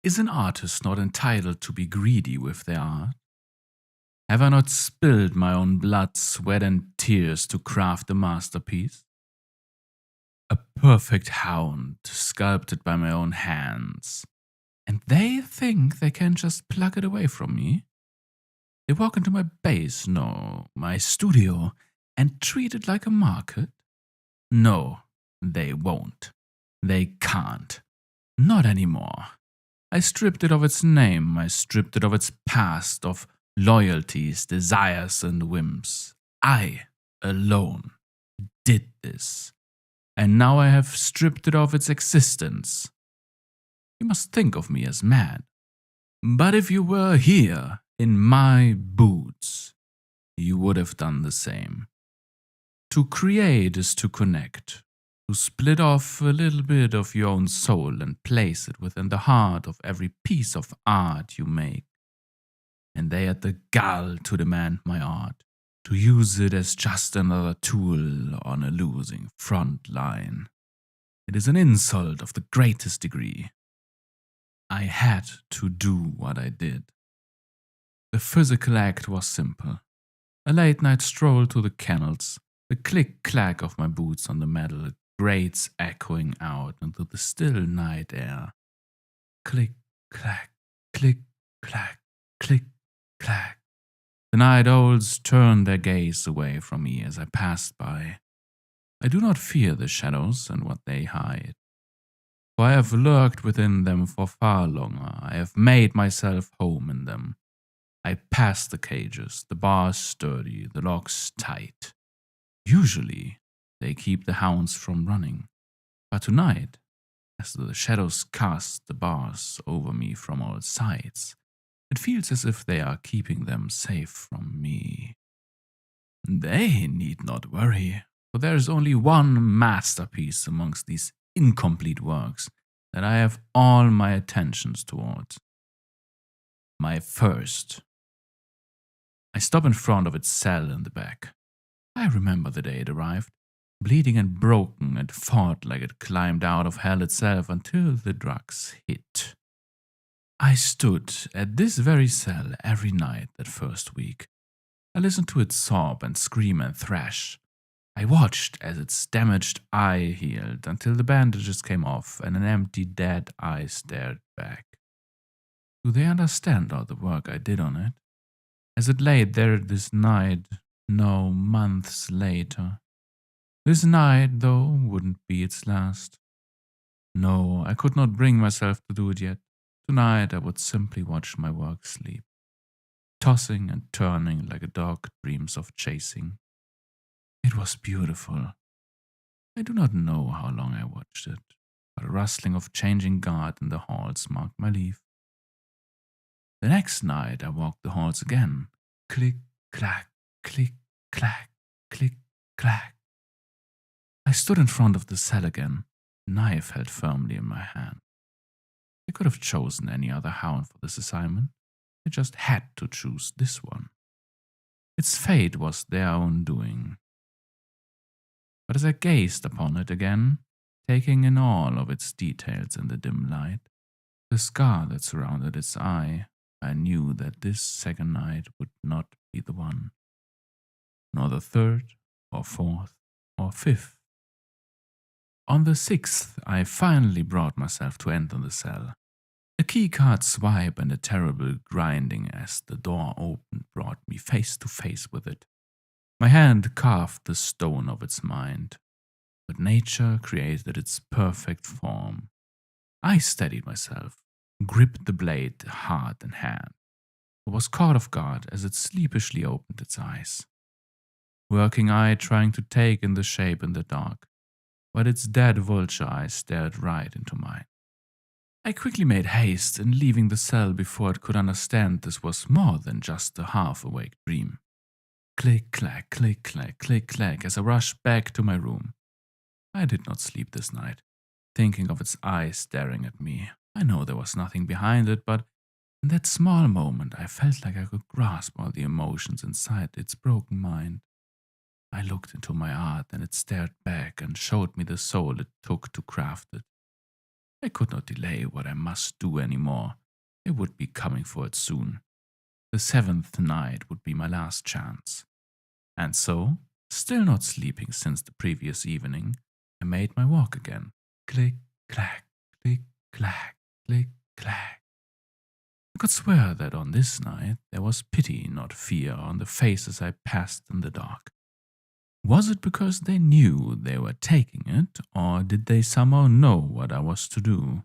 Is an artist not entitled to be greedy with their art? Have I not spilled my own blood, sweat, and tears to craft a masterpiece? A perfect hound sculpted by my own hands. And they think they can just pluck it away from me? They walk into my base, no, my studio, and treat it like a market? No, they won't. They can't. Not anymore. I stripped it of its name, I stripped it of its past, of loyalties, desires, and whims. I, alone, did this. And now I have stripped it of its existence. You must think of me as mad. But if you were here, in my boots, you would have done the same. To create is to connect, to split off a little bit of your own soul and place it within the heart of every piece of art you make. And they had the gall to demand my art, to use it as just another tool on a losing front line. It is an insult of the greatest degree. I had to do what I did. The physical act was simple. A late-night stroll to the kennels, the click-clack of my boots on the metal grates echoing out into the still night air. Click-clack, click-clack, click-clack. The night owls turned their gaze away from me as I passed by. I do not fear the shadows and what they hide, for I have lurked within them for far longer. I have made myself home in them. I pass the cages, the bars sturdy, the locks tight. Usually, they keep the hounds from running, but tonight, as the shadows cast the bars over me from all sides, it feels as if they are keeping them safe from me. They need not worry, for there is only one masterpiece amongst these incomplete works that I have all my attentions towards. My first. I stop in front of its cell in the back. I remember the day it arrived, bleeding and broken, and fought like it climbed out of hell itself until the drugs hit. I stood at this very cell every night that first week. I listened to it sob and scream and thrash. I watched as its damaged eye healed until the bandages came off and an empty, dead eye stared back. Do they understand all the work I did on it? As it lay there this night, no, months later. This night, though, wouldn't be its last. No, I could not bring myself to do it yet. Tonight I would simply watch my work sleep, tossing and turning like a dog dreams of chasing. It was beautiful. I do not know how long I watched it, but a rustling of changing guard in the halls marked my leave. The next night I walked the halls again. Click, clack, click, clack, click, clack. I stood in front of the cell again, a knife held firmly in my hand. I could have chosen any other hound for this assignment. I just had to choose this one. Its fate was their own doing. But as I gazed upon it again, taking in all of its details in the dim light, the scar that surrounded its eye, I knew that this second night would not be the one, nor the third, or fourth, or fifth. On the 6th, I finally brought myself to enter the cell. A keycard swipe and a terrible grinding as the door opened brought me face to face with it. My hand carved the stone of its mind, but nature created its perfect form. I steadied myself, gripped the blade hard in hand, but was caught off guard as it sleepishly opened its eyes. Working eye trying to take in the shape in the dark, but its dead vulture eyes stared right into mine. I quickly made haste in leaving the cell before it could understand this was more than just a half-awake dream. Click, clack, click, clack, click, clack as I rushed back to my room. I did not sleep this night, thinking of its eyes staring at me. I know there was nothing behind it, but in that small moment I felt like I could grasp all the emotions inside its broken mind. I looked into my art and it stared back and showed me the soul it took to craft it. I could not delay what I must do any more. They would be coming for it soon. The 7th night would be my last chance. And so, still not sleeping since the previous evening, I made my walk again. Click, clack, click, clack, click, clack. I could swear that on this night there was pity, not fear, on the faces I passed in the dark. Was it because they knew they were taking it, or did they somehow know what I was to do?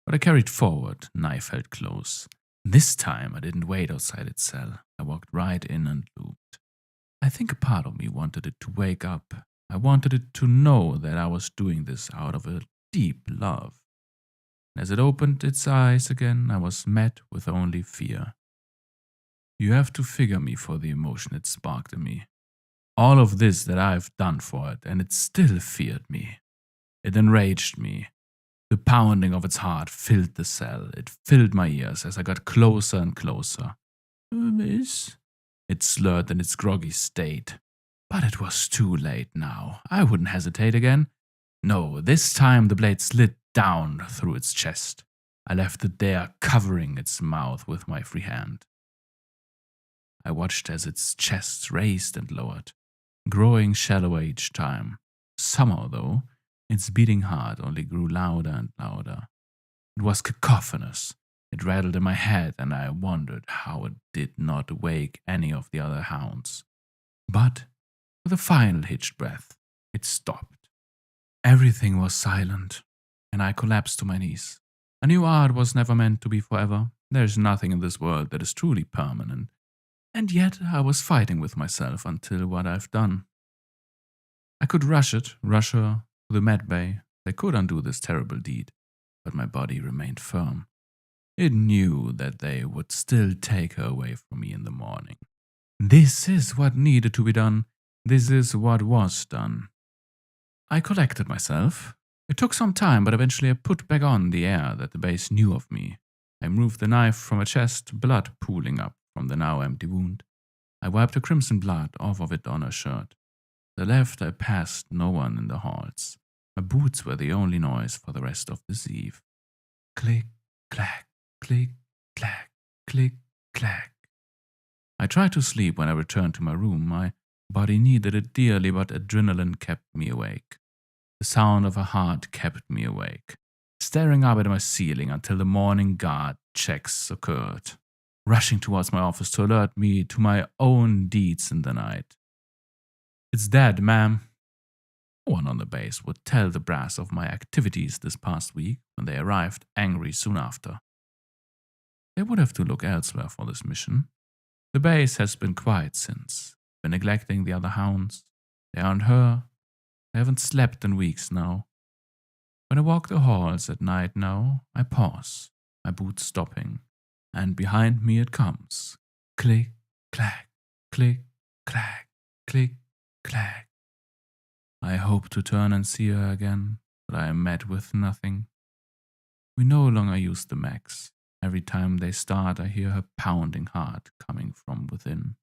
But I carried forward, knife held close. This time I didn't wait outside its cell. I walked right in and looped. I think a part of me wanted it to wake up. I wanted it to know that I was doing this out of a deep love. As it opened its eyes again, I was met with only fear. You have to figure me for the emotion it sparked in me. All of this that I've done for it, and it still feared me. It enraged me. The pounding of its heart filled the cell. It filled my ears as I got closer and closer. Miss? It slurred in its groggy state. But it was too late now. I wouldn't hesitate again. No, this time the blade slid down through its chest. I left it there, covering its mouth with my free hand. I watched as its chest raised and lowered, growing shallower each time. Somehow, though, its beating heart only grew louder and louder. It was cacophonous. It rattled in my head, and I wondered how it did not wake any of the other hounds. But, with a final hitched breath, it stopped. Everything was silent, and I collapsed to my knees. I knew art was never meant to be forever. There is nothing in this world that is truly permanent. And yet I was fighting with myself until what I've done. I could rush her to the med bay. I could undo this terrible deed, but my body remained firm. It knew that they would still take her away from me in the morning. This is what needed to be done. This is what was done. I collected myself. It took some time, but eventually I put back on the air that the base knew of me. I moved the knife from her chest, blood pooling up from the now empty wound. I wiped the crimson blood off of it on her shirt. The left I passed no one in the halls. My boots were the only noise for the rest of this eve. Click, clack, click, clack, click, clack. I tried to sleep when I returned to my room. My body needed it dearly, but adrenaline kept me awake. The sound of her heart kept me awake, staring up at my ceiling until the morning guard checks occurred, rushing towards my office to alert me to my own deeds in the night. It's dead, ma'am. No one on the base would tell the brass of my activities this past week when they arrived angry soon after. They would have to look elsewhere for this mission. The base has been quiet since, been neglecting the other hounds. They aren't her. I haven't slept in weeks now. When I walk the halls at night now, I pause, my boots stopping, and behind me it comes. Click, clack, click, clack, click, clack. I hope to turn and see her again, but I am met with nothing. We no longer use the mechs. Every time they start, I hear her pounding heart coming from within.